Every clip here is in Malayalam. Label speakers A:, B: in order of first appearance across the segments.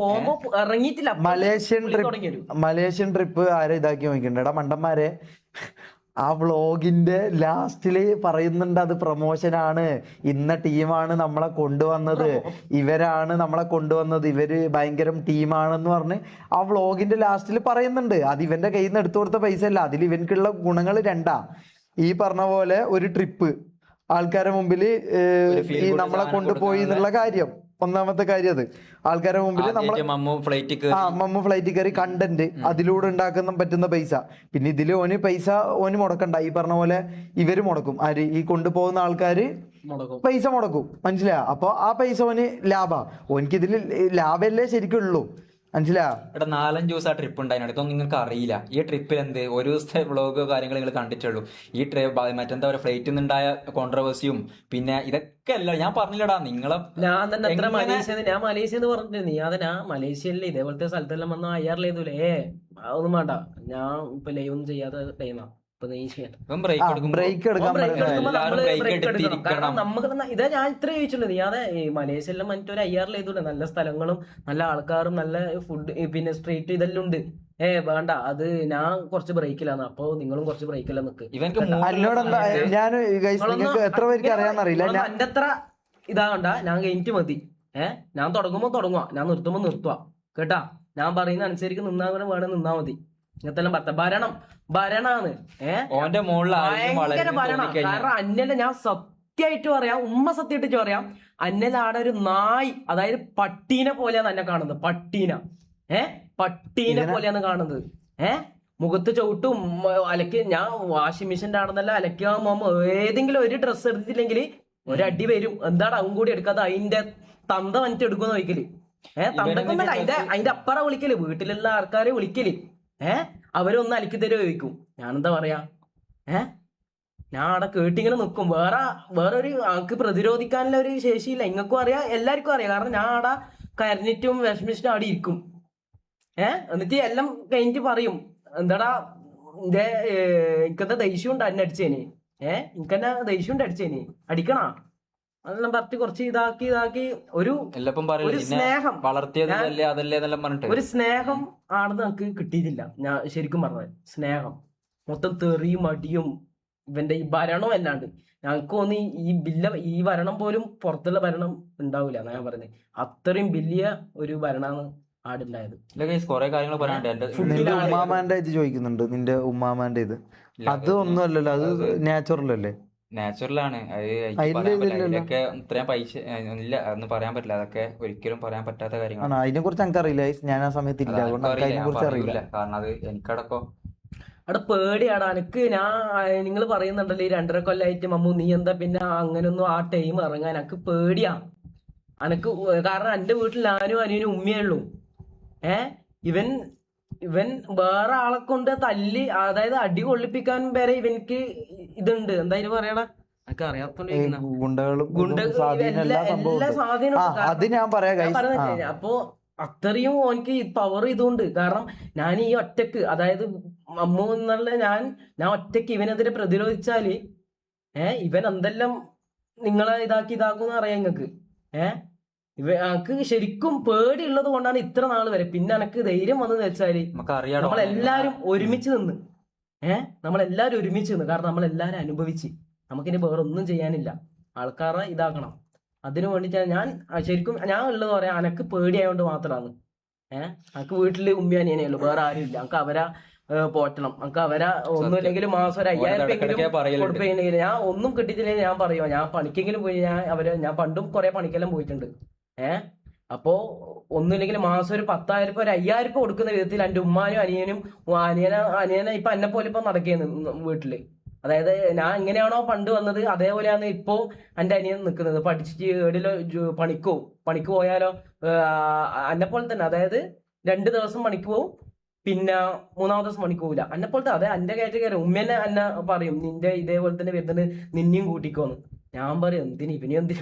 A: പോകുമ്പോ ഇറങ്ങിയിട്ടില്ല.
B: മലേഷ്യൻ ട്രിപ്പ് ആരെ ഇതാക്കി നോക്കിണ്ടെടാ മണ്ടന്മാരെ. ആ വ്ളോഗിന്റെ ലാസ്റ്റില് പറയുന്നുണ്ട് അത് പ്രൊമോഷനാണ്, ഇന്ന ടീമാണ് നമ്മളെ കൊണ്ടുവന്നത്, ഇവരാണ് നമ്മളെ കൊണ്ടുവന്നത്, ഇവര് ഭയങ്കരം ടീമാണെന്ന് പറഞ്ഞ് ആ വ്ളോഗിന്റെ ലാസ്റ്റിൽ പറയുന്നുണ്ട്. അത് ഇവന്റെ കയ്യിൽ നിന്ന് എടുത്തു കൊടുത്ത പൈസ അല്ല, അതിൽ ഇവൻക്കുള്ള ഗുണങ്ങൾ രണ്ടാ. ഈ പറഞ്ഞ പോലെ ഒരു ട്രിപ്പ് ആൾക്കാരുടെ മുമ്പിൽ ഈ നമ്മളെ കൊണ്ടുപോയി എന്നുള്ള കാര്യം, ഒന്നാമത്തെ കാര്യം അത് ആൾക്കാരുടെ മുമ്പിൽ നമ്മളെ മമ്മു ഫ്ലൈറ്റ് കയറി കണ്ടന്റ് അതിലൂടെ ഉണ്ടാക്കുന്ന പറ്റുന്ന പൈസ. പിന്നെ ഇതില് പൈസ മുടക്കണ്ട, ഈ പറഞ്ഞ പോലെ ഇവര് മുടക്കും. ആര്? ഈ കൊണ്ടുപോകുന്ന ആൾക്കാര് പൈസ മുടക്കും. മനസ്സിലാ? അപ്പൊ ആ പൈസ ലാഭാ. ഇതിൽ ലാഭല്ലേ ശരിക്കുള്ളൂ. മനസ്സിലാ?
C: ഇവിടെ 4-5 ദിവസം ആ ട്രിപ്പ് ഉണ്ടായിരുന്നു. ഇതൊന്നും നിങ്ങൾക്ക് അറിയില്ല. ഈ ട്രിപ്പിൽ ഒരു ദിവസത്തെ വ്ളോഗോ കാര്യങ്ങൾ നിങ്ങൾ കണ്ടിട്ടുള്ളൂ. ഈ മറ്റെന്താ പറയുക, ഫ്ലൈറ്റിൽ നിന്നുണ്ടായ കോൺട്രവേഴ്സിയും പിന്നെ ഇതൊക്കെ അല്ല ഞാൻ പറഞ്ഞില്ലടാ നിങ്ങളെ.
A: ഞാൻ തന്നെ എത്ര മലേഷ്യ എന്ന് പറഞ്ഞിട്ട് നീ അതാ മലേഷ്യയിലെ ഇതേപോലത്തെ സ്ഥലത്തെല്ലാം വന്ന IR ചെയ്തൂലേ? അതൊന്നും വേണ്ട, ഞാൻ ഇപ്പൊ ലൈവ് ഒന്നും ചെയ്യാത്ത ടൈമാ. ഇതാ ഞാൻ ഇത്ര ചോദിച്ചുള്ളൂ. നീ അതെ മലേഷ്യയിലും മറ്റൊരു IR ചെയ്തൂടെ? നല്ല സ്ഥലങ്ങളും നല്ല ആൾക്കാരും നല്ല ഫുഡ് പിന്നെ സ്ട്രീറ്റ് ഇതെല്ലാം ഉണ്ട്. വേണ്ട, അത് ഞാൻ കുറച്ച് ബ്രേക്കിലാണ്, അപ്പൊ നിങ്ങളും കുറച്ച് ബ്രേക്കിലാണ് നിക്ക്. എന്റെ അത്ര ഇതാകണ്ട, ഞാൻ കഴിഞ്ഞിട്ട് മതി. ഞാൻ തുടങ്ങുമ്പോ തുടങ്ങുക, ഞാൻ നിർത്തുമ്പോ നിർത്തുക. കേട്ടാ? ഞാൻ പറയുന്ന അനുസരിച്ച് നിന്നാ വേണം, നിന്നാ മതി. ഇങ്ങനത്തെല്ലാം ഭരണാണ്. ഭയങ്കര ഭരണ. കാരണം അന്നല്ല, ഞാൻ സത്യമായിട്ട് പറയാം, സത്യമായിട്ട് പറയാം, അന്നല്ല ആടെ ഒരു നായ്, അതായത് പട്ടീനെ പോലെയാണ് എന്നെ കാണുന്നത്. പട്ടീനെ പോലെയാണ് കാണുന്നത്. മുഖത്ത് ചവിട്ടും അലക്ക്. ഞാൻ വാഷിംഗ് മെഷീൻ്റെ ആണെന്നല്ല അലക്കാൻ പോകുമ്പോ ഏതെങ്കിലും ഒരു ഡ്രസ്സ് എടുത്തില്ലെങ്കിൽ ഒരടി വരും. എന്താണ് അവൻ കൂടി എടുക്കാതെ അതിന്റെ തന്ത വന്നിട്ട് എടുക്കുന്ന നോക്കല്. തന്തക്കൊന്നല്ല, അതിന്റെ അപ്പറ വിളിക്കല്, വീട്ടിലുള്ള ആൾക്കാരെ വിളിക്കല്. അവരൊന്ന് അലക്കി തരുമോ ചോദിക്കും. ഞാനെന്താ പറയാ? ഞാൻ അവിടെ കേട്ടിങ്ങനെ നിൽക്കും. വേറെ ഒരു ആൾക്ക് പ്രതിരോധിക്കാനുള്ള ഒരു ശേഷിയില്ല. ഇങ്ങൾക്കും അറിയാം, എല്ലാവർക്കും അറിയാം. കാരണം ഞാൻ അവിടെ കരഞ്ഞിട്ടും വിഷമിച്ചിട്ടും അവിടെ ഇരിക്കും. എന്നിട്ട് എല്ലാം കഴിഞ്ഞിട്ട് പറയും, എന്താടാ എനിക്കെന്താ ദേഷ്യം ഉണ്ട് അന്നെ അടിച്ചേന്, എനിക്കെന്നെ ദേഷ്യം ഉണ്ട് അടിച്ചേന്, അടിക്കണാ അതെല്ലാം പറഞ്ഞ് കുറച്ച് ഇതാക്കി ഒരു സ്നേഹം, ഒരു സ്നേഹം ആണെന്ന് നമുക്ക് കിട്ടിയിട്ടില്ല. ഞാൻ ശരിക്കും പറഞ്ഞത് സ്നേഹം മൊത്തം തെറിയും അടിയും ഇവന്റെ ഈ ഭരണം അല്ലാണ്ട് ഞങ്ങൾക്ക് തോന്നി ഈ ഭരണം പോലും പുറത്തുള്ള ഭരണം ഉണ്ടാവില്ല എന്നാ ഞാൻ പറയുന്നത്. അത്രയും വലിയ ഒരു ഭരണമാണ് ആടുണ്ടായത്.
B: നിന്റെ ഉമ്മാമാന്റെ ഇത് ചോദിക്കുന്നുണ്ട്, നിന്റെ ഉമ്മാമാന്റെ ഇത്. അത് ഒന്നും അല്ലല്ലോ, അത് നാച്ചുറൽ അല്ലേ?
C: നാച്ചുറലാണ്. ഇതൊക്കെ ഇത്രയും പൈസ ഇല്ല, അതൊന്നും പറയാൻ പറ്റില്ല. അതൊക്കെ ഒരിക്കലും പറയാൻ പറ്റാത്ത കാര്യങ്ങളാണ്.
B: അതിനെ കുറിച്ച് എനിക്കറിയില്ല, ഞാൻ ആ സമയത്ത് ഇല്ല, അറിയില്ല.
C: കാരണം അത് എനിക്കടക്കം
A: അവിടെ പേടിയാണ് എനിക്ക്. നിങ്ങൾ പറയുന്നുണ്ടല്ലോ ഈ 2.5 കൊല്ലമായിട്ട് മമ്മു നീ എന്താ പിന്നെ അങ്ങനൊന്നും ആ ടൈം ഇറങ്ങാൻ. എനിക്ക് പേടിയാ എനിക്ക്. കാരണം എന്റെ വീട്ടിൽ ഞാനും അനിയനും ഉമ്മയേ ഉള്ളൂ. ഇവൻ വേറെ ആളെ കൊണ്ട് തല്ലി, അതായത് അടി കൊള്ളിപ്പിക്കാൻ വരെ ഇവനിക്ക് ഇതുണ്ട്. എന്തായാലും പറയണ എനിക്ക് അറിയാത്തോണ്ട് എല്ലാ സ്വാധീനം. അപ്പൊ അത്രയും എനിക്ക് പവർ ഇതുണ്ട്. കാരണം ഞാൻ ഈ ഒറ്റക്ക്, അതായത് അമ്മു എന്നുള്ള ഞാൻ ഒറ്റക്ക് ഇവനെതിരെ പ്രതിരോധിച്ചാല് ഇവൻ എന്തെല്ലാം നിങ്ങളെ ഇതാക്കുമെന്ന് അറിയാം നിങ്ങൾക്ക്. എനിക്ക് ശരിക്കും പേടിയുള്ളത് കൊണ്ടാണ് ഇത്ര നാൾ വരെ. പിന്നെ എനിക്ക് ധൈര്യം വന്നെന്ന് വെച്ചാല് നമ്മളെല്ലാരും ഒരുമിച്ച് നിന്ന് നമ്മളെല്ലാരും ഒരുമിച്ച് നിന്ന്. കാരണം നമ്മളെല്ലാരും അനുഭവിച്ച് നമുക്കിനി വേറെ ഒന്നും ചെയ്യാനില്ല. ആൾക്കാരെ ഇതാക്കണം. അതിനു വേണ്ടിയിട്ടാണ് ഞാൻ ശരിക്കും ഞാൻ ഉള്ളത് പറയാം. എനക്ക് പേടിയായോണ്ട് മാത്രമാണ്. എനിക്ക് വീട്ടില് ഉമ്മിയാനിയനേ ഉള്ളൂ, വേറെ ആരും ഇല്ല. എനിക്ക് അവരെ പോറ്റണം. നമുക്ക് അവരെ ഒന്നുമില്ലെങ്കിലും മാസം ഒരു 5000 കൊടുപ്പെങ്കിൽ ഞാൻ ഒന്നും കിട്ടിയിട്ടില്ലെങ്കിൽ ഞാൻ പറയുമോ, ഞാൻ പണിക്കെങ്കിലും പോയി ഞാൻ പണ്ടും കുറെ പണിക്കെല്ലാം പോയിട്ടുണ്ട്. അപ്പോ ഒന്നുമില്ലെങ്കിൽ മാസം ഒരു 10,000 ഒരു 5,000 കൊടുക്കുന്ന വിധത്തിൽ എന്റെ ഉമ്മാനും അനിയനെ ഇപ്പൊ എന്നെ പോലെ ഇപ്പൊ നടക്കുന്നു വീട്ടില്. അതായത് ഞാൻ എങ്ങനെയാണോ പണ്ട് വന്നത് അതേപോലെയാണ് ഇപ്പോ എന്റെ അനിയൻ നിൽക്കുന്നത്. പഠിച്ചിട്ട് ഏടിലോ പണിക്ക് പോയാലോ എന്നെ പോലെ തന്നെ. അതായത് 2 ദിവസം പണിക്ക് പോവും, പിന്നെ 3-ാമത്തെ ദിവസം പണിക്ക് പോകില്ല. എന്നെ പോലത്തെ അതെ എന്റെ കാറ്റഗറി. ഉമ്മേനെ എന്നെ പറയും നിന്റെ ഇതേപോലെ തന്നെ വരുന്നത് നിന്നെയും കൂട്ടിക്കോന്ന്. ഞാൻ പറയും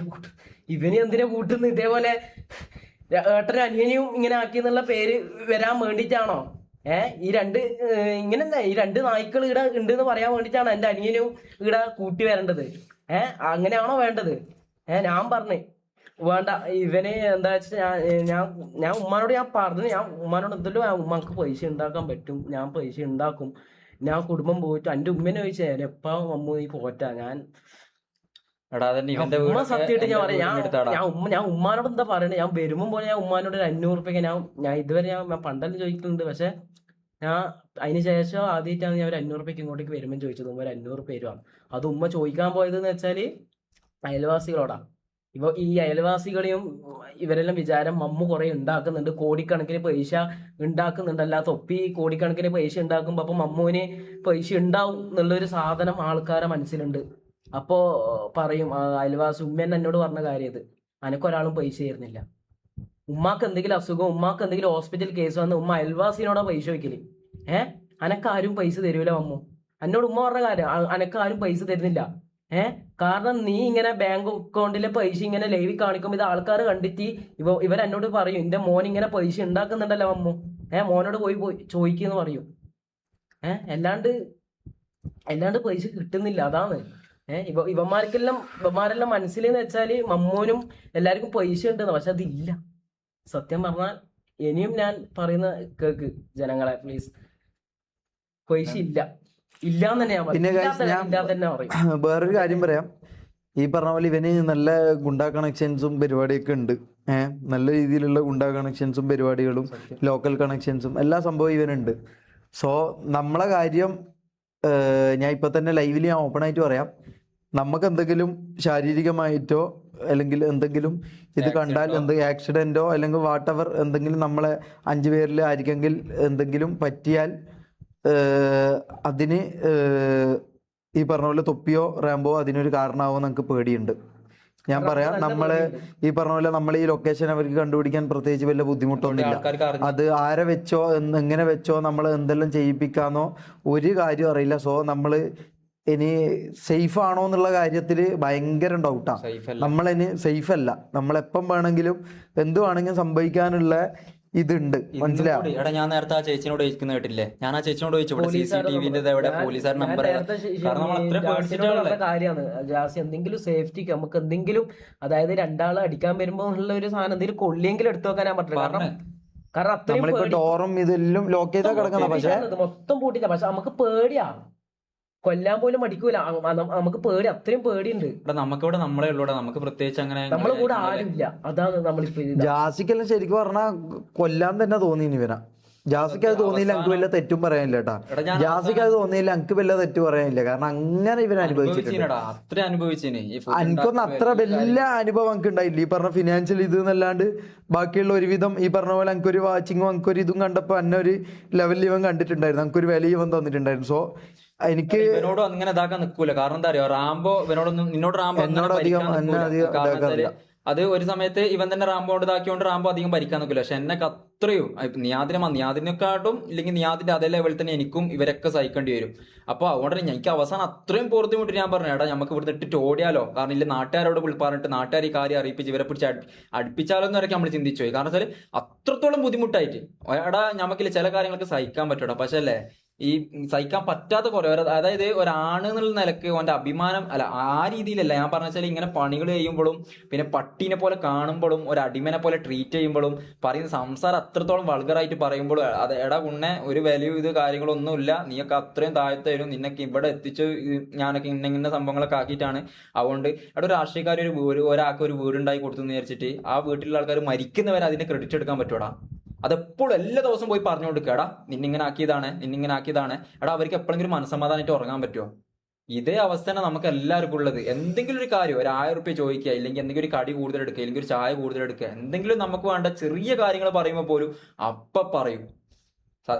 A: ഇവനെ എന്തിനാ കൂട്ടുന്നു? ഇതേപോലെ ഏട്ടനും അനിയനെയും ഇങ്ങനെ ആക്കിയെന്നുള്ള പേര് വരാൻ വേണ്ടിയിട്ടാണോ? ഈ രണ്ട് നായ്ക്കൾ ഇവിടെ ഉണ്ട് എന്ന് പറയാൻ വേണ്ടിയിട്ടാണ് എന്റെ അനിയനും ഇവിടെ കൂട്ടി വരേണ്ടത്? അങ്ങനെയാണോ വേണ്ടത്? ഞാൻ പറഞ്ഞേ വേണ്ട. ഇവന് എന്താ വെച്ചാൽ ഞാൻ ഞാൻ ഉമ്മാനോട് ഞാൻ പറഞ്ഞു, ഞാൻ ഉമ്മാനോട് എന്തെല്ലോ ഉമ്മക്ക് പൈസ ഉണ്ടാക്കാൻ പറ്റും, ഞാൻ പൈസ ഉണ്ടാക്കും, ഞാൻ കുടുംബം പോയിട്ട് എന്റെ ഉമ്മനെ ചോദിച്ചാൽ എപ്പാ അമ്മ നീ പോറ്റാ.
C: എടാ അതന്നെ ഇവന്റെ
A: ഉമ്മ
C: വീടൊക്കെ
A: സത്യമായിട്ട്
C: എന്റെ
A: ഞാൻ പറയാം,
C: വീടിനടുത്താടാ.
A: ഞാൻ ഉമ്മാനോട് എന്താ പറയണേ, ഞാൻ വരുമ്പോൾ പോലെ ഞാൻ ഉമ്മാനോട് ഒരു 500 റുപ്യക്ക് ഞാൻ ഇതുവരെ ഞാൻ പണ്ടെല്ലാം ചോദിക്കുന്നുണ്ട്, പക്ഷെ ഞാൻ അതിന് ശേഷം ആദ്യമായിട്ടാണ് ഞാൻ ഒരു 500 റുപ്യക്ക് ഇങ്ങോട്ടേക്ക് വരുമ്പോൾ ചോദിച്ചത്. ഉമ്മ ഒരു 500 റുപ്യ തരുവാണ്. അത് ഉമ്മ ചോദിക്കാൻ പോയത് എന്ന് വെച്ചാല് അയൽവാസികളോടാ. ഈ അയൽവാസികളെയും ഇവരെല്ലാം വിചാരം മമ്മു കുറെ ഉണ്ടാക്കുന്നുണ്ട്, കോടിക്കണക്കിന് പൈസ ഉണ്ടാക്കുന്നുണ്ട്, അല്ലാത്ത തൊപ്പി കോടിക്കണക്കിന് പൈസ ഉണ്ടാക്കുമ്പോ അപ്പൊ മമ്മുവിന് പൈസ ഉണ്ടാവും എന്നുള്ളൊരു സാധനം ആൾക്കാരെ മനസ്സിലുണ്ട്. അപ്പോ പറയും അയൽവാസി ഉമ്മ എന്നോട് പറഞ്ഞ കാര്യം ഇത്, അനക്കൊരാളും പൈസ തരുന്നില്ല. ഉമ്മാക്ക് എന്തെങ്കിലും അസുഖം, ഉമ്മാക്ക് എന്തെങ്കിലും ഹോസ്പിറ്റൽ കേസ് വന്ന് ഉമ്മ അയൽവാസിനോടാ പൈസ വയ്ക്കല്. അനക്കാരും പൈസ തരൂല മമ്മു. എന്നോട് ഉമ്മ പറഞ്ഞ കാര്യം, അനക്കാരും പൈസ തരുന്നില്ല. കാരണം നീ ഇങ്ങനെ ബാങ്ക് അക്കൗണ്ടിലെ പൈസ ഇങ്ങനെ ലൈവിൽ കാണിക്കുമ്പോൾ ഇത് ആൾക്കാർ കണ്ടിട്ട് ഇവരെന്നോട് പറയും, എന്റെ മോൻ ഇങ്ങനെ പൈസ ഉണ്ടാക്കുന്നുണ്ടല്ലോ മമ്മു, മോനോട് പോയി ചോദിക്കുന്നു പറയും. അല്ലാണ്ട് പൈസ കിട്ടുന്നില്ല. അതാണ് ഇവന്മാരെല്ലാം മനസ്സിലെന്ന് വെച്ചാല് മമ്മൂനും എല്ലാവർക്കും പൈസ ഉണ്ടെന്ന്, പക്ഷെ അതില്ല. സത്യം പറഞ്ഞാൽ ഇനിയും ഞാൻ പറയുന്ന കേക്ക് ജനങ്ങളെ, പ്ലീസ്, പൈസ ഇല്ല, ഇല്ലാന്ന് തന്നെ ഞാൻ പറയും.
B: പിന്നെ
A: ഇല്ലാന്ന് തന്നെ പറയും.
B: വേറൊരു കാര്യം പറയാം. ഈ പറഞ്ഞ പോലെ ഇവന് നല്ല ഗുണ്ടാ കണക്ഷൻസും പരിപാടിയൊക്കെ ഉണ്ട്. നല്ല രീതിയിലുള്ള ഗുണ്ടാ കണക്ഷൻസും പരിപാടികളും ലോക്കൽ കണക്ഷൻസും എല്ലാ സംഭവം ഇവനുണ്ട്. സോ നമ്മളെ കാര്യം ഞാൻ ഇപ്പൊ തന്നെ ലൈവിൽ ഞാൻ ഓപ്പൺ ആയിട്ട് പറയാം. നമുക്ക് എന്തെങ്കിലും ശാരീരികമായിട്ടോ അല്ലെങ്കിൽ എന്തെങ്കിലും ഇത് കണ്ടാൽ ആക്സിഡന്റോ അല്ലെങ്കിൽ വാട്ടെവർ എന്തെങ്കിലും നമ്മളെ 5 പേരിൽ ആയിരിക്കെങ്കിൽ എന്തെങ്കിലും പറ്റിയാൽ അതിന് ഈ പറഞ്ഞ പോലെ തൊപ്പിയോ റാമ്പോ അതിനൊരു കാരണമാവോ നമുക്ക് പേടിയുണ്ട്. ഞാൻ പറയാം, നമ്മള് ഈ പറഞ്ഞ പോലെ നമ്മൾ ഈ ലൊക്കേഷൻ അവർക്ക് കണ്ടുപിടിക്കാൻ പ്രത്യേകിച്ച് വലിയ ബുദ്ധിമുട്ടൊന്നുമില്ല. അത് ആരെ വെച്ചോ എങ്ങനെ വെച്ചോ നമ്മൾ എന്തെല്ലാം ചെയ്യിപ്പിക്കാന്നോ ഒരു കാര്യം അറിയില്ല. സോ നമ്മള് ഇനി സേഫ് ആണോ എന്നുള്ള കാര്യത്തിൽ ഭയങ്കര ഡൗട്ടാണ്. നമ്മളിനി സേഫ് അല്ല. നമ്മളെപ്പം വേണമെങ്കിലും എന്ത് വേണമെങ്കിലും സംഭവിക്കാനുള്ള ഇതുണ്ട്, മനസ്സിലാവും.
C: എടാ ഞാൻ നേരത്തെ ആ ചേച്ചിനോട് ചോദിക്കുന്ന കേട്ടില്ലേ, ഞാൻ ആ ചേച്ചിനോട് ചോദിച്ചു ഇവിടെ CCTV എവിടെ പോലീസുകാർ നമ്പർ, കാരണം നമ്മൾ അത്ര പേടിച്ചിട്ടുള്ള
A: കാര്യമാണ് ജാസി. എന്തെങ്കിലും സേഫ്റ്റിക്ക് നമുക്ക് എന്തെങ്കിലും, അതായത് രണ്ടാളെ അടിക്കാൻ വരുമ്പോ ഉള്ള ഒരു സാധനം എന്തെങ്കിലും കൊള്ളിയെങ്കിലും എടുത്തു വെക്കാനാ പറ്റില്ല. കാരണം അത്രയും
B: ഡോറും ഇതെല്ലാം ലോക്ക് ചെയ്താ കിടക്കുന്ന, പക്ഷെ
A: മൊത്തം പൂട്ടില്ല. പക്ഷെ നമുക്ക് പേടിയാ, കൊല്ലാൻ പോലും മടിക്കൂല. നമുക്ക് പേടി, അത്രയും പേടിയുണ്ട്.
C: നമുക്കിവിടെ നമ്മളെ ഉള്ളൂടെ, നമുക്ക് പ്രത്യേകിച്ച് അങ്ങനെ
A: നമ്മളെ കൂടെ ആരുമില്ല. അതാണ് നമ്മളിപ്പോ.
B: ജാസിക്കെല്ലാം ശരിക്കും പറഞ്ഞാ കൊല്ലാൻ തന്നെ തോന്നിയിനി ഇവനാ. ജാസിക്ക് അത് തോന്നിയില്ല, എനിക്ക് വല്ല തെറ്റും പറയാനില്ല കേട്ടാ. ജാസിക്ക് അത് തോന്നിയില്ല, എനിക്ക് വല്ല തെറ്റ് പറയാനില്ല. കാരണം അങ്ങനെ ഇവൻ അനുഭവിച്ചിട്ടുണ്ട്. എനിക്കൊന്നും അത്ര വലിയ അനുഭവം എനിക്ക് ഉണ്ടായില്ല. ഈ പറഞ്ഞ ഫിനാൻഷ്യൽ ഇത് എന്നല്ലാണ്ട് ബാക്കിയുള്ള ഒരുവിധം ഈ പറഞ്ഞ പോലെ എനിക്കൊരു വാച്ചിങ്ങും എനിക്കൊരു ഇതും കണ്ടപ്പോ എന്നെ ഒരു ലെവലിൽ ഇവൻ കണ്ടിട്ടുണ്ടായിരുന്നു, എനിക്കൊരു വില ഇവൻ തന്നിട്ടുണ്ടായിരുന്നു. സോ എനിക്ക്
C: ഇവനോട് അങ്ങനെ ഇതാക്കാൻ നിൽക്കൂല. കാരണം എന്താ അറിയോ, റാംബോ നിന്നോട് റാംബോ അത് ഒരു സമയത്ത് ഇവൻ തന്നെ റാംബോ കൊണ്ട് ഇതാക്കിയോണ്ട് റാംബോ അധികം ഭരിക്കാൻ നിൽക്കില്ല. പക്ഷെ എന്നെ അത്രയും നിയാദിനെക്കാട്ടും ഇല്ലെങ്കിൽ നിയാദിന്റെ അതേ ലെവലിൽ തന്നെ എനിക്കും ഇവരൊക്കെ സഹിക്കേണ്ടി വരും. അപ്പൊ അതുകൊണ്ട് എനിക്ക് അവസാനം അത്രയും ബുദ്ധിമുട്ട് ഞാൻ പറഞ്ഞു, എടാ നമുക്ക് ഇവിടുന്ന് ഇട്ടിട്ട് ഓടിയാലോ, കാരണം ഇല്ല നാട്ടുകാരോട് പറഞ്ഞിട്ട് നാട്ടുകാർ ഈ കാര്യം അറിയിപ്പിച്ച് ഇവരെ പിടിച്ച് അടുപ്പിച്ചാലോ എന്നൊക്കെ നമ്മൾ ചിന്തിച്ചു പോയി. കാരണം വെച്ചാൽ അത്രത്തോളം ബുദ്ധിമുട്ടായിട്ട്. എടാ നമുക്കില്ല ചില കാര്യങ്ങൾക്ക് സഹിക്കാൻ പറ്റൂടാ, പക്ഷെ അല്ലേ ഈ സഹിക്കാൻ പറ്റാത്ത കുറെ, അതായത് ഒരാണ് എന്നുള്ള നിലക്ക് ഓന്റെ അഭിമാനം അല്ല, ആ രീതിയിലല്ല ഞാൻ പറഞ്ഞ വെച്ചാൽ ഇങ്ങനെ പണികൾ ചെയ്യുമ്പോഴും പിന്നെ പട്ടീനെ പോലെ കാണുമ്പോഴും ഒരു അടിമനെ പോലെ ട്രീറ്റ് ചെയ്യുമ്പോഴും പറയുന്ന സംസാരം അത്രത്തോളം വൾഗറായിട്ട് പറയുമ്പോഴും അത് എടാ ഉണ്ണെ ഒരു വാല്യൂ ഇത് കാര്യങ്ങളൊന്നുമില്ല, നീയൊക്കെ അത്രയും താഴത്തായിരുന്നു, നിന്നൊക്കെ ഇവിടെ എത്തിച്ചു ഞാനൊക്കെ ഇന്ന സംഭവങ്ങളൊക്കെ ആക്കിയിട്ടാണ്. അതുകൊണ്ട് എടാ ഒരു രാഷ്ട്രീയക്കാർ ഒരാൾക്ക് ഒരു വീടുണ്ടാക്കി കൊടുത്തു എന്ന് വിചാരിച്ചിട്ട് ആ വീട്ടിലുള്ള ആൾക്കാർ മരിക്കുന്നവരെ അതിന്റെ ക്രെഡിറ്റ് എടുക്കാൻ പറ്റൂടാ. അതെപ്പോഴും എല്ലാ ദിവസവും പോയി പറഞ്ഞു കൊടുക്കുക, എടാ നിന്നിങ്ങനെ ആക്കിയതാണ്, എടാ അവർക്ക് എപ്പോഴെങ്കിലും മനസ്സമാധാനമായിട്ട് ഉറങ്ങാൻ പറ്റുമോ? ഇതേ അവസ്ഥ തന്നെ നമുക്ക് എല്ലാവർക്കും ഉള്ളത്. എന്തെങ്കിലും ഒരു കാര്യം, ഒരു 1000 റുപ്യ ചോദിക്കുക, ഇല്ലെങ്കിൽ എന്തെങ്കിലും ഒരു കടി കൂടുതൽ എടുക്കുക, ഇല്ലെങ്കിൽ ഒരു ചായ കൂടുതൽ എടുക്കുക, എന്തെങ്കിലും നമുക്ക് വേണ്ട ചെറിയ കാര്യങ്ങൾ പറയുമ്പോൾ പോലും പറയും.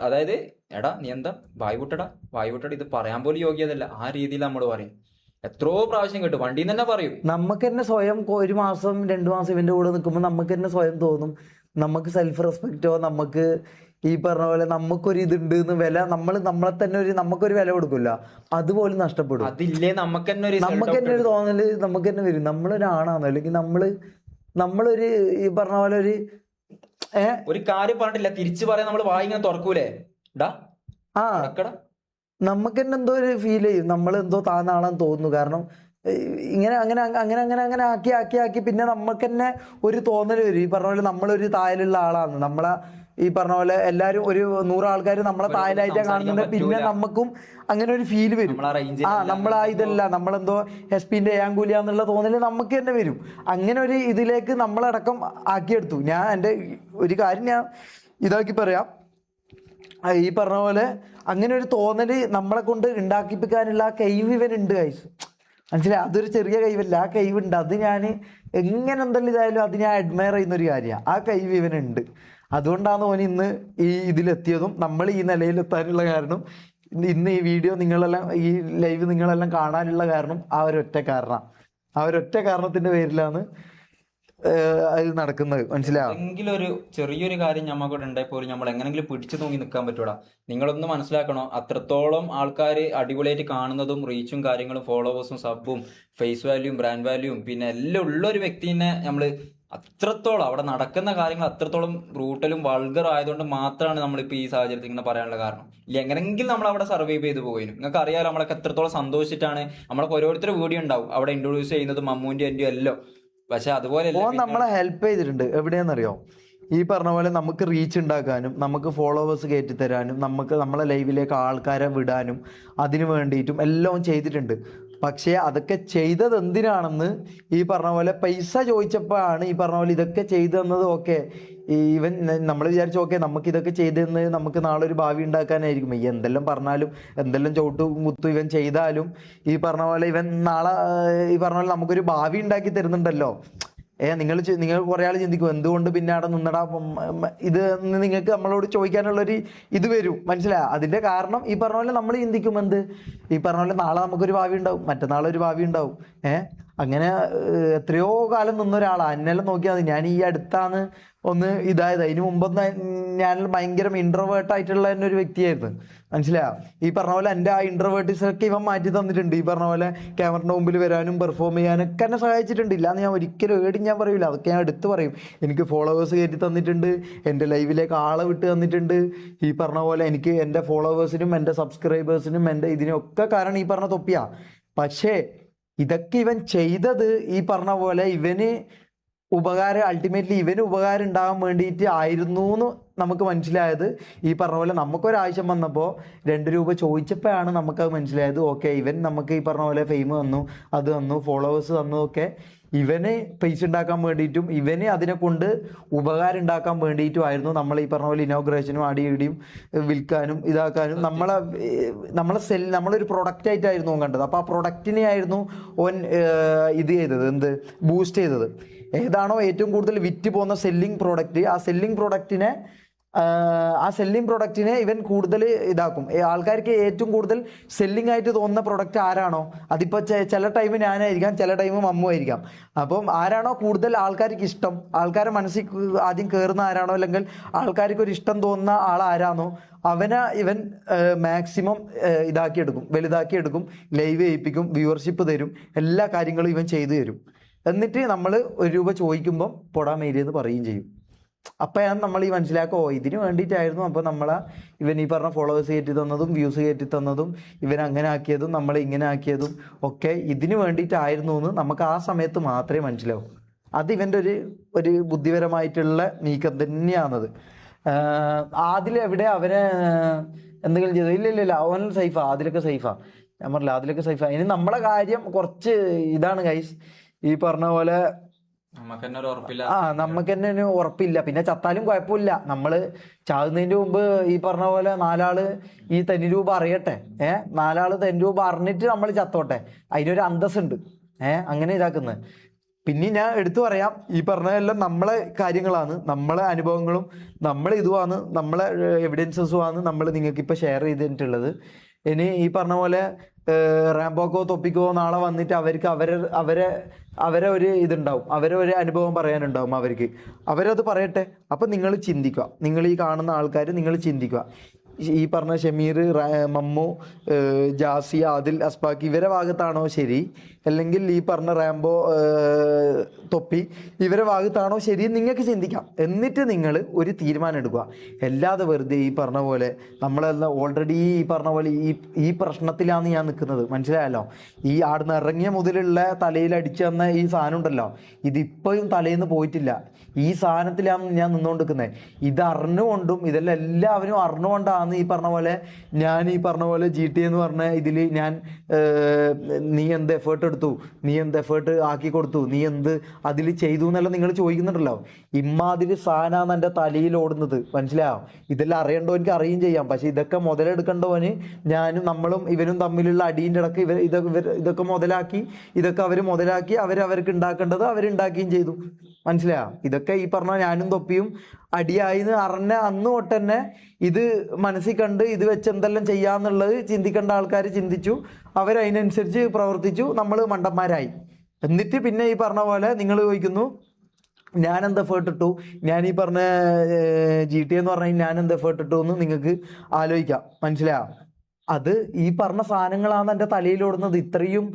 C: അതായത് എടാ നീ എന്താ വായുവിട്ടടാ ഇത് പറയാൻ പോലും യോഗ്യതല്ല, ആ രീതിയിൽ നമ്മൾ പറയും. എത്രയോ പ്രാവശ്യം കേട്ടു, വണ്ടിയിൽ നിന്ന് തന്നെ പറയും.
B: നമുക്ക് തന്നെ സ്വയം 1 മാസം 2 മാസം ഇവന്റെ കൂടെ നിൽക്കുമ്പോൾ നമുക്ക് തന്നെ സ്വയം തോന്നും, നമുക്ക് സെൽഫ് റെസ്പെക്റ്റോ നമുക്ക് ഈ പറഞ്ഞ പോലെ നമുക്കൊരു ഇതുണ്ട് എന്ന് വില നമ്മളെ തന്നെ നമുക്കൊരു വില കൊടുക്കില്ല, അതുപോലും നഷ്ടപ്പെടും.
C: അതില്ലേ നമുക്ക് തന്നെ
B: ഒരു തോന്നല് നമുക്ക് തന്നെ വരും, നമ്മളൊരാണാന്നോ അല്ലെങ്കിൽ നമ്മളൊരു ഈ പറഞ്ഞ പോലെ
C: ഒരു കാര്യം പറഞ്ഞിട്ടില്ല തിരിച്ചു പറയാൻ നമ്മൾ വായിങ്ങനെ തുറക്കൂലേ, നമുക്ക്
B: തന്നെ എന്തോ ഒരു ഫീൽ ചെയ്യും, നമ്മൾ എന്തോ താന്നാണെന്ന് തോന്നുന്നു. കാരണം ഇങ്ങനെ അങ്ങനെ അങ്ങനെ അങ്ങനെ അങ്ങനെ ആക്കി ആക്കി ആക്കി പിന്നെ നമുക്ക് തന്നെ ഒരു തോന്നൽ വരും. ഈ പറഞ്ഞ പോലെ നമ്മളൊരു തായലുള്ള ആളാണ്. നമ്മളെ ഈ പറഞ്ഞ പോലെ എല്ലാവരും ഒരു 100 ആൾക്കാർ നമ്മളെ തായലായിട്ടാണ് കാണുന്നുണ്ട്. പിന്നെ നമുക്കും അങ്ങനെ ഒരു ഫീൽ വരും. നമ്മളാ ഇതല്ല, നമ്മളെന്തോ എസ്പിന്റെ ഏങ്കൂലിയ എന്നുള്ള തോന്നല് നമുക്ക് തന്നെ വരും. അങ്ങനെ ഒരു ഇതിലേക്ക് നമ്മളടക്കം ആക്കിയെടുത്തു. ഞാൻ എൻ്റെ ഒരു കാര്യം ഞാൻ ഇതാക്കി പറയാം. ഈ പറഞ്ഞ പോലെ അങ്ങനെ ഒരു തോന്നല് നമ്മളെ കൊണ്ട് ഉണ്ടാക്കിപ്പിക്കാനുള്ള ആ കഴിവ് ഇവനുണ്ട് ഗൈസ്. മനസ്സിലായി? അതൊരു ചെറിയ കഴിവല്ല, ആ കഴിവുണ്ട്. അത് ഞാൻ എങ്ങനെ എന്തെല്ലാം ഇതായാലും അത് ഞാൻ അഡ്മയർ ചെയ്യുന്ന ഒരു കാര്യമാണ്. ആ കഴിവ് ഇവനുണ്ട്. അതുകൊണ്ടാണ് ഓൻ ഇന്ന് ഈ ഇതിലെത്തിയതും നമ്മൾ ഈ നിലയിലെത്താനുള്ള കാരണം, ഇന്ന് ഈ വീഡിയോ നിങ്ങളെല്ലാം, ഈ ലൈവ് നിങ്ങളെല്ലാം കാണാനുള്ള കാരണം ആ ഒരൊറ്റ കാരണത്തിന്റെ പേരിലാണ് അത് നടക്കുന്നത്. മനസ്സിലാവും?
C: എന്തെങ്കിലും ഒരു ചെറിയൊരു കാര്യം ഞമ്മക്കൂടെ ഉണ്ടായി പോലും നമ്മൾ എങ്ങനെങ്കിലും പിടിച്ചു തൂങ്ങി നിൽക്കാൻ പറ്റൂടാ. നിങ്ങളൊന്ന് മനസ്സിലാക്കണോ, അത്രത്തോളം ആൾക്കാർ അടിപൊളിയായിട്ട് കാണുന്നതും റീച്ചും കാര്യങ്ങളും ഫോളോവേഴ്സും സബും ഫേസ് വാല്യൂയും ബ്രാൻഡ് വാല്യൂയും പിന്നെ എല്ലാം ഉള്ള ഒരു വ്യക്തിനെ നമ്മൾ അത്രത്തോളം അവിടെ നടക്കുന്ന കാര്യങ്ങൾ അത്രത്തോളം ബ്രൂട്ടലും വൾഗർ ആയതുകൊണ്ട് മാത്രമാണ് നമ്മളിപ്പോൾ ഈ സാഹചര്യത്തിൽ ഇങ്ങനെ പറയാനുള്ള കാരണം. ഇല്ല എങ്ങനെങ്കിലും നമ്മൾ അവിടെ സർവൈവ് ചെയ്ത് പോയിരുന്നു. നിങ്ങൾക്ക് അറിയാലോ നമ്മളൊക്കെ എത്രത്തോളം സന്തോഷിച്ചിട്ടാണ് നമ്മളൊക്കെ ഓരോരുത്തർ വീഡിയോ ഉണ്ടാവും അവിടെ ഇൻട്രൊഡ്യൂസ് ചെയ്യുന്നത് മമ്മൂന്റെ എന്റെയും എല്ലോ. പക്ഷെ അതുപോലെ
B: നമ്മളെ ഹെൽപ്പ് ചെയ്തിട്ടുണ്ട്. എവിടെയാണെന്നറിയോ? ഈ പറഞ്ഞ പോലെ നമുക്ക് റീച്ച് ഉണ്ടാക്കാനും നമുക്ക് ഫോളോവേഴ്സ് കയറ്റി തരാനും നമുക്ക് നമ്മളെ ലൈവിലേക്ക് ആൾക്കാരെ വിടാനും അതിനു വേണ്ടിയിട്ടും എല്ലാം ചെയ്തിട്ടുണ്ട്. പക്ഷേ അതൊക്കെ ചെയ്തത് എന്തിനാണെന്ന് ഈ പറഞ്ഞ പോലെ പൈസ ചോദിച്ചപ്പോഴാണ് ഈ പറഞ്ഞ പോലെ ഇതൊക്കെ ചെയ്തു തന്നത്. ഓക്കെ, ഈവൻ നമ്മൾ വിചാരിച്ചു ഓക്കെ നമുക്ക് ഇതൊക്കെ ചെയ്തെന്ന് നമുക്ക് നാളെ ഒരു ഭാവി ഉണ്ടാക്കാനായിരിക്കും. ഈ എന്തെല്ലാം പറഞ്ഞാലും എന്തെല്ലാം ചവിട്ടു മുത്തു ഇവൻ ചെയ്താലും ഈ പറഞ്ഞ പോലെ ഇവൻ നാളെ ഈ പറഞ്ഞ പോലെ നമുക്കൊരു ഭാവി ഉണ്ടാക്കി തരുന്നുണ്ടല്ലോ. നിങ്ങൾ കുറെ ആൾ ചിന്തിക്കും എന്തുകൊണ്ട് പിന്നെ അവിടെ നിന്നടാ ഇത് നിങ്ങൾക്ക് നമ്മളോട് ചോദിക്കാനുള്ളൊരു ഇത് വരും. മനസ്സിലായി? അതിന്റെ കാരണം ഈ പറഞ്ഞ പോലെ നമ്മൾ ചിന്തിക്കും എന്ത്, ഈ പറഞ്ഞ പോലെ നാളെ നമുക്കൊരു ഭാവി ഉണ്ടാവും, മറ്റന്നാളൊരു ഭാവി ഉണ്ടാവും. അങ്ങനെ എത്രയോ കാലം നിന്ന ഒരാളാണ്. എന്നെല്ലാം നോക്കിയാൽ മതി, ഞാൻ ഈ അടുത്താണ് ഒന്ന് ഇതായത്. അതിന് മുമ്പൊന്ന് ഞാൻ ഭയങ്കര ഇൻട്രോവേർട്ട് ആയിട്ടുള്ള തന്നെ ഒരു വ്യക്തിയായിരുന്നു. മനസ്സിലായോ? ഈ പറഞ്ഞ പോലെ എൻ്റെ ആ ഇൻട്രോവേർട്ടിസൊക്കെ ഇവൻ മാറ്റി തന്നിട്ടുണ്ട്. ഈ പറഞ്ഞ പോലെ ക്യാമറയുടെ മുമ്പിൽ വരാനും പെർഫോം ചെയ്യാനൊക്കെ എന്നെ സഹായിച്ചിട്ടുണ്ട്. ഇല്ലാന്ന് ഞാൻ ഒരിക്കലും ഞാൻ പറയൂല, അതൊക്കെ ഞാൻ എടുത്ത് പറയും. എനിക്ക് ഫോളോവേഴ്സ് കയറ്റി തന്നിട്ടുണ്ട്, എൻ്റെ ലൈവിലേക്ക് ആളെ വിട്ട് തന്നിട്ടുണ്ട്. ഈ പറഞ്ഞ പോലെ എനിക്ക് എൻ്റെ ഫോളോവേഴ്സിനും എൻ്റെ സബ്സ്ക്രൈബേഴ്സിനും എൻ്റെ ഇതിനൊക്കെ കാരണം ഈ പറഞ്ഞ തൊപ്പിയാ. പക്ഷേ ഇതൊക്കെ ഇവൻ ചെയ്തത് ഈ പറഞ്ഞ പോലെ ഇവന് ഉപകാരം, അൾട്ടിമേറ്റ്ലി ഇവന് ഉപകാരം ഉണ്ടാകാൻ വേണ്ടിയിട്ട് ആയിരുന്നു എന്ന് നമുക്ക് മനസ്സിലായത്. ഈ പറഞ്ഞ പോലെ നമുക്കൊരാവശ്യം വന്നപ്പോൾ 2 രൂപ ചോദിച്ചപ്പോഴാണ് നമുക്കത് മനസ്സിലായത്. ഓക്കെ, ഇവൻ നമുക്ക് ഈ പറഞ്ഞ പോലെ ഫെയിം തന്നു, അത് തന്നു, ഫോളോവേഴ്സ് തന്നു. ഒക്കെ ഇവന് പൈസ ഉണ്ടാക്കാൻ വേണ്ടിയിട്ടും ഇവന് അതിനെ കൊണ്ട് ഉപകാരം ഉണ്ടാക്കാൻ വേണ്ടിയിട്ടും ആയിരുന്നു നമ്മൾ ഈ പറഞ്ഞ പോലെ ഇനോഗ്രേഷനും അടിയിടിയും വിൽക്കാനും ഇതാക്കാനും നമ്മളൊരു പ്രൊഡക്റ്റ് ആയിട്ടായിരുന്നു കണ്ടത്. അപ്പോൾ ആ പ്രൊഡക്റ്റിനെ ആയിരുന്നു ഓൻ ഇത് ചെയ്തത്, എന്ത് ബൂസ്റ്റ് ചെയ്തത്. ഏതാണോ ഏറ്റവും കൂടുതൽ വിറ്റ് പോകുന്ന സെല്ലിംഗ് പ്രോഡക്റ്റ്, ആ സെല്ലിംഗ് പ്രൊഡക്റ്റിനെ ഇവൻ കൂടുതൽ ഇതാക്കും. ആൾക്കാർക്ക് ഏറ്റവും കൂടുതൽ സെല്ലിംഗ് ആയിട്ട് തോന്നുന്ന പ്രൊഡക്റ്റ് ആരാണോ, അതിപ്പോൾ ചില ടൈം ഞാനായിരിക്കാം, ചില ടൈം മമ്മു ആയിരിക്കാം. അപ്പം ആരാണോ കൂടുതൽ ആൾക്കാർക്ക് ഇഷ്ടം, ആൾക്കാരെ മനസ്സിൽ ആദ്യം കയറുന്ന ആരാണോ, അല്ലെങ്കിൽ ആൾക്കാർക്ക് ഒരു ഇഷ്ടം തോന്നുന്ന ആളാരാണോ അവനെ ഇവൻ മാക്സിമം ഇതാക്കിയെടുക്കും, വലുതാക്കിയെടുക്കും, ലൈവ് ചെയ്യിപ്പിക്കും, വ്യൂവർഷിപ്പ് തരും, എല്ലാ കാര്യങ്ങളും ഇവൻ ചെയ്തു തരും. എന്നിട്ട് നമ്മൾ 1 രൂപ ചോദിക്കുമ്പം പൊടാ മേരിയെന്ന് പറയുകയും ചെയ്യും. അപ്പോഴാണ് നമ്മൾ ഈ മനസ്സിലാക്കുക, ഇതിന് വേണ്ടിയിട്ടായിരുന്നു. അപ്പോൾ ഇവൻ ഈ പറഞ്ഞ ഫോളോവേഴ്സ് കയറ്റി തന്നതും വ്യൂസ് കയറ്റി തന്നതും ഇവൻ അങ്ങനെ ആക്കിയതും നമ്മൾ ഇങ്ങനെ ആക്കിയതും ഒക്കെ ഇതിന് വേണ്ടിയിട്ടായിരുന്നു എന്ന് നമുക്ക് ആ സമയത്ത് മാത്രമേ മനസ്സിലാവൂ. അത് ഇവൻ്റെ ഒരു ബുദ്ധിപരമായിട്ടുള്ള നീക്കം തന്നെയാണത്. ആദിലെവിടെ അവനെ എന്തെങ്കിലും ചെയ്തു? ഇല്ല, അവൻ സേഫാ, ആദിലൊക്കെ സേഫാ. ഞാൻ പറഞ്ഞില്ല, ആദിലൊക്കെ സേഫാ. ഇനി നമ്മളെ കാര്യം കുറച്ച് ഇതാണ് ഗൈസ്. ഈ പറഞ്ഞ പോലെ നമുക്ക് തന്നെ ഒരു ഉറപ്പില്ല. പിന്നെ ചത്താലും കുഴപ്പമില്ല, നമ്മള് ചാകുന്നതിന്റെ മുമ്പ് ഈ പറഞ്ഞ പോലെ 4 ആള് ഈ തനിരൂപ അറിയട്ടെ. 4 ആള് തനിരൂപ അറിഞ്ഞിട്ട് നമ്മൾ ചത്തോട്ടെ, അതിനൊരു അന്തസ്സുണ്ട്. അങ്ങനെ ഇതാക്കുന്നത്. പിന്നെ ഞാൻ എടുത്തു പറയാം, ഈ പറഞ്ഞതെല്ലാം നമ്മളെ കാര്യങ്ങളാണ്, നമ്മളെ അനുഭവങ്ങളും നമ്മളെ ഇതുമാണ്, നമ്മളെ എവിഡൻസസുമാണ് നമ്മൾ നിങ്ങൾക്ക് ഇപ്പൊ ഷെയർ ചെയ്തിട്ടുള്ളത്. ഇനി ഈ പറഞ്ഞ പോലെ റാംബോക്കോ തൊപ്പിക്കോ നാളെ വന്നിട്ട് അവരെ ഒരു ഇതുണ്ടാവും, അവരെ ഒരു അനുഭവം പറയാനുണ്ടാവും അവരത് പറയട്ടെ. അപ്പം നിങ്ങൾ ചിന്തിക്കുക, നിങ്ങൾ ഈ കാണുന്ന ആൾക്കാർ നിങ്ങൾ ചിന്തിക്കുക, ഈ പറഞ്ഞ ഷമീർ, മമ്മു, ജാസി, ആദിൽ, അസ്പാക്ക് ഇവരെ ഭാഗത്താണോ ശരി, അല്ലെങ്കിൽ ഈ പറഞ്ഞ റാംബോ, തൊപ്പി ഇവരെ ഭാഗത്താണോ ശരി നിങ്ങൾക്ക് ചിന്തിക്കാം. എന്നിട്ട് നിങ്ങൾ ഒരു തീരുമാനം എടുക്കുക. അല്ലാതെ വെറുതെ ഈ പറഞ്ഞ പോലെ നമ്മളെല്ലാം ഓൾറെഡി ഈ പറഞ്ഞ പോലെ ഈ പ്രശ്നത്തിലാണ് ഞാൻ നിൽക്കുന്നത്, മനസ്സിലായല്ലോ. ഈ ആടുന്ന് ഇറങ്ങിയ മുതലുള്ള തലയിൽ അടിച്ചു തന്ന ഈ സാധനം ഉണ്ടല്ലോ, ഇതിപ്പോഴും തലയിൽ നിന്ന് പോയിട്ടില്ല. ഈ സാധനത്തിലാണ് ഞാൻ നിന്നുകൊണ്ടിരിക്കുന്നത്. ഇത് അറിഞ്ഞുകൊണ്ടും ഇതെല്ലാം എല്ലാവരും അറിഞ്ഞുകൊണ്ടാണ് ഈ പറഞ്ഞ പോലെ ഞാൻ ഈ പറഞ്ഞ പോലെ GT എന്ന് പറഞ്ഞ ഇതിൽ ഞാൻ നീ എന്ത് എഫേർട്ട് എടുത്തു, നീ എന്ത് എഫേർട്ട് ആക്കി കൊടുത്തു, നീ എന്ത് അതിൽ ചെയ്തു എന്നെല്ലാം നിങ്ങൾ ചോദിക്കുന്നുണ്ടല്ലോ. ഇമ്മാതിരി സാധനമാണ് എൻ്റെ തലയിൽ ഓടുന്നത്, മനസ്സിലായോ. ഇതെല്ലാം അറിയേണ്ടോ എനിക്ക് അറിയുകയും ചെയ്യാം. പക്ഷെ ഇതൊക്കെ മുതലെടുക്കേണ്ടവന് ഞാനും നമ്മളും ഇവനും തമ്മിലുള്ള അടീൻ്റെ ഇടക്ക് ഇതൊക്കെ മുതലാക്കി അവർക്ക് ഉണ്ടാക്കേണ്ടത് അവരുണ്ടാക്കുകയും ചെയ്തു, മനസ്സിലായോ. ഇതൊക്കെ ഈ പറഞ്ഞ ഞാനും തൊപ്പിയും അടിയായിന്ന് അറിഞ്ഞ അന്ന് തൊട്ട് തന്നെ ഇത് മനസ്സിൽ കണ്ട് ഇത് വെച്ച് എന്തെല്ലാം ചെയ്യാന്നുള്ളത് ചിന്തിക്കേണ്ട ആൾക്കാർ ചിന്തിച്ചു, അവരതിനനുസരിച്ച് പ്രവർത്തിച്ചു, നമ്മൾ മണ്ടന്മാരായി. എന്നിട്ട് പിന്നെ ഈ പറഞ്ഞ പോലെ നിങ്ങൾ ചോദിക്കുന്നു ഞാൻ എന്ത് എഫേർട്ട് ഇട്ടു, ഞാൻ ഈ പറഞ്ഞ GT എന്ന് പറഞ്ഞാൽ ഞാൻ എന്ത് എഫേർട്ട് ഇട്ടു എന്ന് നിങ്ങൾക്ക് ആലോചിക്കാം, മനസ്സിലായോ. അത് ഈ പറഞ്ഞ സാധനങ്ങളാണ് എൻ്റെ തലയിലോടുന്നത്. ഇത്രയും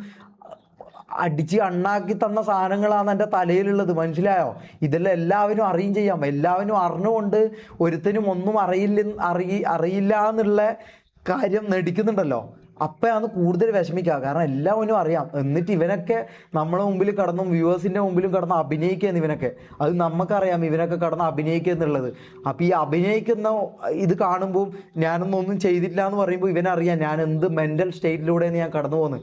B: അടിച്ച് അണ്ണാക്കി തന്ന സാധനങ്ങളാണ് എൻ്റെ തലയിലുള്ളത്, മനസ്സിലായോ. ഇതെല്ലാം എല്ലാവരും അറിയും ചെയ്യാം. എല്ലാവരും അറിഞ്ഞുകൊണ്ട് ഒരുത്തനും ഒന്നും അറിയില്ല എന്നുള്ള കാര്യം നടിക്കുന്നുണ്ടല്ലോ, അപ്പോഴാണ് കൂടുതൽ വിഷമിക്കുക. കാരണം എല്ലാവരും അറിയാം. എന്നിട്ട് ഇവനൊക്കെ നമ്മളെ മുമ്പിൽ കടന്നും വ്യൂവേഴ്സിൻ്റെ മുമ്പിലും കടന്ന് അഭിനയിക്കുകയെന്ന് ഇവനൊക്കെ. അത് നമുക്കറിയാം ഇവനൊക്കെ കടന്ന് അഭിനയിക്കുക എന്നുള്ളത്. അപ്പോൾ ഈ അഭിനയിക്കുന്ന ഇത് കാണുമ്പോൾ ഞാനൊന്നും ചെയ്തിട്ടില്ല എന്ന് പറയുമ്പോൾ ഇവനറിയാം ഞാൻ എന്ത് മെൻ്റൽ സ്റ്റേറ്റിലൂടെയാണ് ഞാൻ കടന്നു പോകുന്നത്.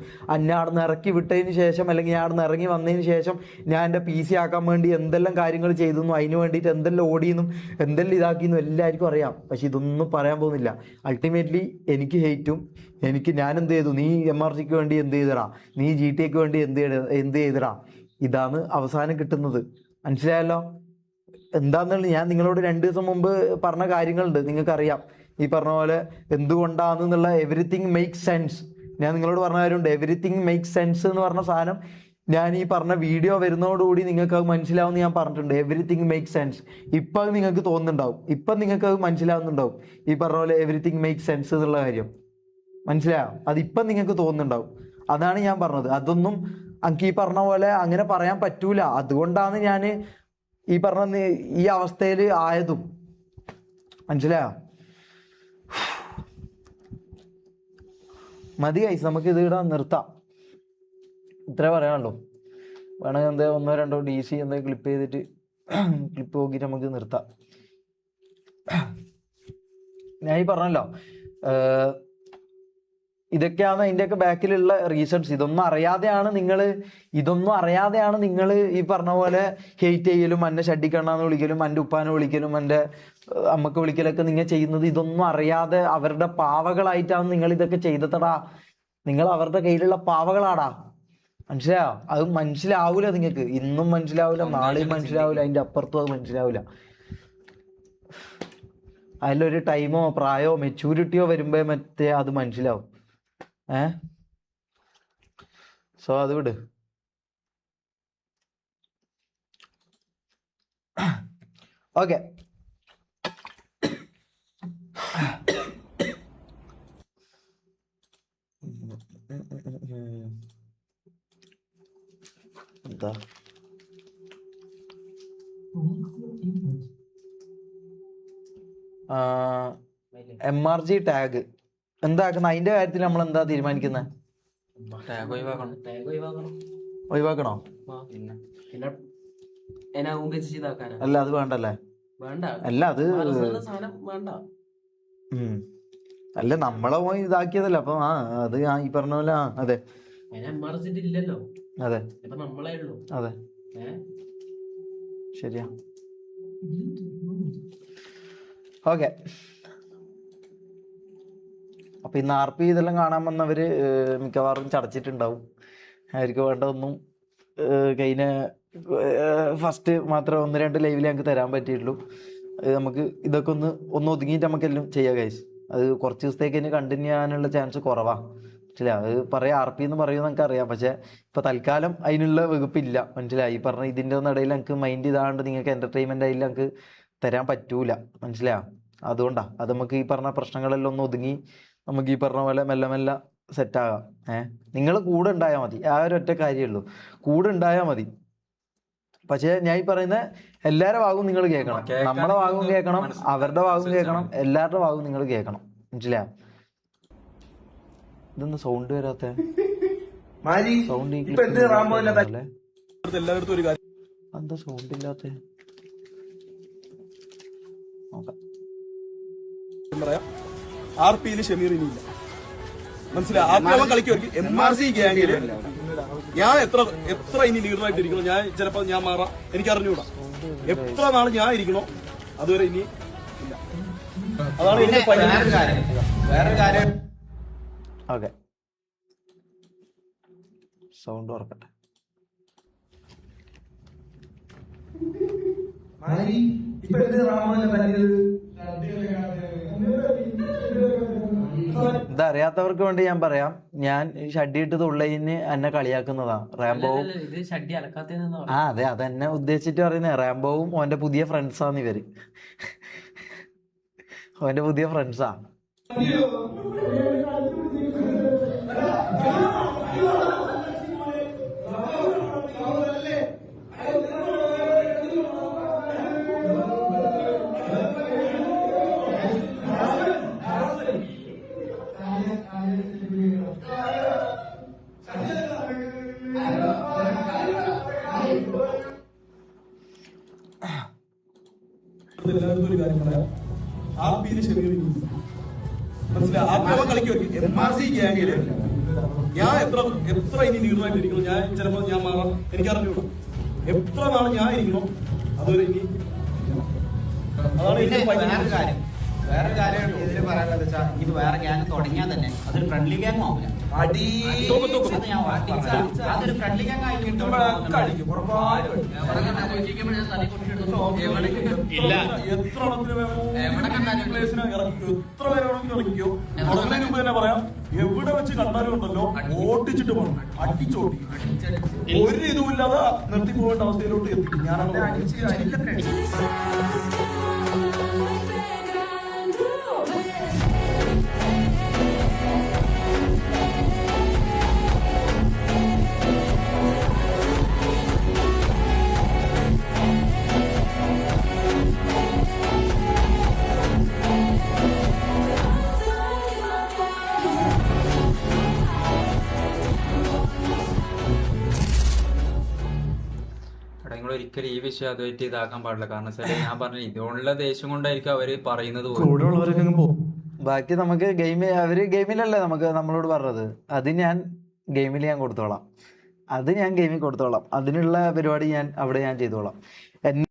B: ഞാൻ അവിടെ നിന്ന് ഇറക്കി വിട്ടതിന് ശേഷം, അല്ലെങ്കിൽ ഞാൻ അവിടെ നിന്ന് ഇറങ്ങി വന്നതിന് ശേഷം ഞാൻ എൻ്റെ PC ആക്കാൻ വേണ്ടി എന്തെല്ലാം കാര്യങ്ങൾ ചെയ്തെന്നും അതിന് വേണ്ടിയിട്ട് എന്തെല്ലാം ഓടിയെന്നും എന്തെല്ലാം ഇതാക്കിയെന്നും എല്ലാവർക്കും അറിയാം. പക്ഷെ ഇതൊന്നും പറയാൻ പോകുന്നില്ല. അൾട്ടിമേറ്റ്ലി എനിക്ക് ഹെയ്റ്റും ഞാൻ എന്ത് ചെയ്തു, നീ MRCക്ക് വേണ്ടി എന്ത് ചെയ്തടാ, നീ GTക്ക് വേണ്ടി എന്ത് ചെയ്തടാ, ഇതാണ് അവസാനം കിട്ടുന്നത്, മനസ്സിലായല്ലോ. എന്താണെന്നുള്ളത് ഞാൻ നിങ്ങളോട് 2 ദിവസം മുമ്പ് പറഞ്ഞ കാര്യങ്ങളുണ്ട്, നിങ്ങൾക്കറിയാം. ഈ പറഞ്ഞ പോലെ എന്തുകൊണ്ടാണെന്നുള്ള എവറിത്തിങ് മേക്ക് സെൻസ് ഞാൻ നിങ്ങളോട് പറഞ്ഞ കാര്യമുണ്ട്. എവറിത്തിങ് മേക്ക് സെൻസ് എന്ന് പറഞ്ഞ സാധനം ഞാൻ ഈ പറഞ്ഞ വീഡിയോ വരുന്നതോടുകൂടി നിങ്ങൾക്ക് അത് മനസ്സിലാവുമെന്ന് ഞാൻ പറഞ്ഞിട്ടുണ്ട്. Everything make sense. ഇപ്പം അത് നിങ്ങൾക്ക് തോന്നുന്നുണ്ടാവും, ഇപ്പം നിങ്ങൾക്ക് അത് മനസ്സിലാവുന്നുണ്ടാവും ഈ പറഞ്ഞ പോലെ എവറിത്തിങ് മേക്ക് സെൻസ് എന്നുള്ള കാര്യം, മനസ്സിലായോ. അതിപ്പം നിങ്ങൾക്ക് തോന്നുന്നുണ്ടാവും. അതാണ് ഞാൻ പറഞ്ഞത്. അതൊന്നും എനിക്ക് ഈ പറഞ്ഞ പോലെ അങ്ങനെ പറയാൻ പറ്റൂല. അതുകൊണ്ടാണ് ഞാൻ ഈ പറഞ്ഞ ഈ അവസ്ഥയിൽ ആയതും, മനസ്സിലായോ. മതി ഗൈസ്, നമുക്ക് ഇത് ഇവിടെ നിർത്താം. ഇത്രേ പറയാനുള്ളൂ. വേണമെങ്കിൽ എന്താ 1-2 DC എന്താ ക്ലിപ്പ് ചെയ്തിട്ട് ക്ലിപ്പ് നോക്കിയിട്ട് നമുക്ക് നിർത്താം. ഞാൻ ഈ പറഞ്ഞല്ലോ ഇതൊക്കെയാണ് അതിൻ്റെയൊക്കെ ബാക്കിലുള്ള റീസൺസ്. ഇതൊന്നും അറിയാതെയാണ് നിങ്ങൾ ഈ പറഞ്ഞ പോലെ ഹെയ്റ്റ് ചെയ്യലും, എന്നെ ഷഡിക്കണ്ണാന്ന് വിളിക്കലും, എൻ്റെ ഉപ്പാനെ വിളിക്കലും, എൻ്റെ അമ്മക്ക് വിളിക്കലൊക്കെ നിങ്ങൾ ചെയ്യുന്നത്. ഇതൊന്നും അറിയാതെ അവരുടെ പാവകളായിട്ടാണ് നിങ്ങൾ ഇതൊക്കെ ചെയ്തതടാ. നിങ്ങൾ അവരുടെ കയ്യിലുള്ള പാവകളാടാ, മനസ്സിലായോ. അത് മനസ്സിലാവൂല നിങ്ങൾക്ക്. ഇന്നും മനസ്സിലാവില്ല, നാളെയും മനസ്സിലാവില്ല, അതിൻ്റെ അപ്പുറത്തും അത് മനസ്സിലാവില്ല. അതിലൊരു ടൈമോ പ്രായമോ മെച്യൂരിറ്റിയോ വരുമ്പോ മറ്റേ അത് മനസ്സിലാവും. സോ അത് വിട്. ഓക്കെ, എന്താ MRG ടാഗ് എന്താക്കുന്ന അതിന്റെ കാര്യത്തിൽ നമ്മൾ എന്താ തീരുമാനിക്കുന്നത്? ഒഴിവാക്കണോ? അല്ല അത് വേണ്ടല്ലേ? അല്ല അത് അല്ല നമ്മളെ പോയി ഇതാക്കിയതല്ല. അപ്പൊ അത് ഈ പറഞ്ഞ പോലെ അതെ അതെ അതെ ശരിയാ. ഓക്കെ, അപ്പൊ ഇന്ന് RP ഇതെല്ലാം കാണാൻ വന്നവര് മിക്കവാറും ചടച്ചിട്ടുണ്ടാവും. അവർക്ക് വേണ്ടതൊന്നും കഴിഞ്ഞ ഫസ്റ്റ് മാത്രം 1-2 ലൈവിൽ ഞങ്ങൾക്ക് തരാൻ പറ്റിയിട്ടുള്ളൂ. നമുക്ക് ഇതൊക്കെ ഒന്ന് ഒതുങ്ങിയിട്ട് നമുക്കെല്ലാം ചെയ്യാം ഗൈസ്. അത് കുറച്ച് ദിവസത്തേക്ക് ഇനി കണ്ടിന്യൂ ചെയ്യാനുള്ള ചാൻസ് കുറവാണ്. മനസ്സിലായി. അത് പറയാം RP എന്ന് പറയുമെന്ന് നമുക്ക് അറിയാം. പക്ഷെ ഇപ്പൊ തൽക്കാലം അതിനുള്ള വകുപ്പില്ല, മനസ്സിലായി. ഈ പറഞ്ഞ ഇതിൻ്റെ ഒന്നും ഇടയിൽ ഞങ്ങൾക്ക് മൈൻഡ് ചെയ്താണ്ട് നിങ്ങൾക്ക് എന്റർടൈൻമെന്റ് ആയില്ല ഞങ്ങൾക്ക് തരാൻ പറ്റൂല, മനസ്സിലായോ. അതുകൊണ്ടാ അത് നമുക്ക് ഈ പറഞ്ഞ പ്രശ്നങ്ങളെല്ലാം ഒന്ന് ഒതുങ്ങി നമുക്ക് ഈ പറഞ്ഞ പോലെ മെല്ലെ മെല്ലെ സെറ്റാകാം. നിങ്ങൾ കൂടെ ഉണ്ടായാൽ മതി, ആ ഒരു ഒറ്റ കാര്യമുള്ളൂ, കൂടെ ഉണ്ടായാൽ മതി. പക്ഷേ ഞാൻ ഈ പറയുന്ന എല്ലാവരുടെ ഭാഗവും നിങ്ങൾ കേൾക്കണം, നമ്മളെ ഭാഗവും കേൾക്കണം, അവരുടെ ഭാഗവും കേൾക്കണം, എല്ലാവരുടെ ഭാഗവും നിങ്ങൾ കേൾക്കണം. മനസ്സിലായോ? ഇതൊന്നും സൗണ്ട് വരാത്ത സൗണ്ട് എന്താ സൗണ്ട് ഇല്ലാത്ത നോക്കാം.
D: RP-യിൽ ഷമീർ ഇനിയില്ല, മനസ്സിലായി? കളിക്കുമായിരിക്കും MRC ഗ്യാങ്ങില്. ഞാൻ എത്ര ഇനി ലീഡറായിട്ട് ഇരിക്കണോ, ചിലപ്പോ ഞാൻ മാറാം, എനിക്ക് അറിഞ്ഞുകൂടാ. എത്ര നാൾ ഞാൻ ഇരിക്കണോ അതുവരെ ഇനി ഇല്ല. അതാണ് ഇതിന്റെ
E: വേറൊരു കാര്യം
B: ഓക്കെ, സൗണ്ട് ഉറക്കട്ടെ. ഇതറിയാത്തവർക്ക് വേണ്ടി ഞാൻ പറയാം, ഞാൻ ഷഡ്ഡിയിട്ട് തുള്ളയിന് എന്നെ കളിയാക്കുന്നതാ റാംബോവും.
A: ഇത് ഷഡ്ഡി അലക്കാത്തതെന്ന്
B: ആ അതെ, അതെന്നെ ഉദ്ദേശിച്ചിട്ട് പറയുന്നേ. റാംബോവും ഓന്റെ പുതിയ ഫ്രണ്ട്സാന്ന് ഇവര്. ഓന്റെ പുതിയ ഫ്രണ്ട്സാ.
D: എല്ലാവർക്കും ഒരു കാര്യം പറയാം, RP-യിൽ ഷമീർ ഇനിയില്ല, മനസ്സിലായി? കളിക്കുമായിരിക്കും MRC ഗ്യാങ്ങില്. ഞാൻ എത്ര ഇനി ലീഡറായിട്ട് ഇരിക്കണോ, ചിലപ്പോ ഞാൻ മാറാം, എനിക്ക് അറിഞ്ഞുകൂടാ. എത്ര നാൾ ഞാൻ ഇരിക്കണോ അതുവരെ ഇനി ഇല്ല. അതാണ് ഇതിന്റെ
E: വേറൊരു കാര്യം ഇതിൽ പറയാനുള്ളത് വെച്ചാൽ ഇത് വേറെ ഗ്യാങ് തുടങ്ങിയാൽ തന്നെ അതൊരു ഫ്രണ്ട്ലി ഗ്യാങ് ആവില്ല. അതൊരു ഫ്രണ്ട്ലി ഗ്യാങ് ആയി
D: എവിടെ വെച്ച് കണ്ടാലും ഉണ്ടല്ലോ ഓട്ടിച്ചിട്ട് പോകണം, അടിച്ചോട്ടി ഒരു ഇതുമില്ലാതെ നിർത്തി പോകേണ്ട അവസ്ഥയിലോട്ട് എത്തി. ഞാനങ്ങനെ
C: നിങ്ങൾ ഒരിക്കലും ഈ വിഷയം അതുമായിട്ട് ഇതാക്കാൻ പാടില്ല. കാരണം വെച്ചാൽ ഞാൻ പറഞ്ഞ ഇതുകൊണ്ടുള്ള ദേഷ്യം കൊണ്ടായിരിക്കും അവര് പറയുന്നത് പോലും.
B: ബാക്കി നമുക്ക് അവര് ഗെയിമിലല്ലേ നമ്മളോട് പറഞ്ഞത്, അത് ഞാൻ ഗെയിമിൽ ഞാൻ കൊടുത്തോളാം, അത് ഞാൻ ഗെയിമിൽ കൊടുത്തോളാം, അതിനുള്ള പരിപാടി ഞാൻ അവിടെ ഞാൻ ചെയ്തോളാം.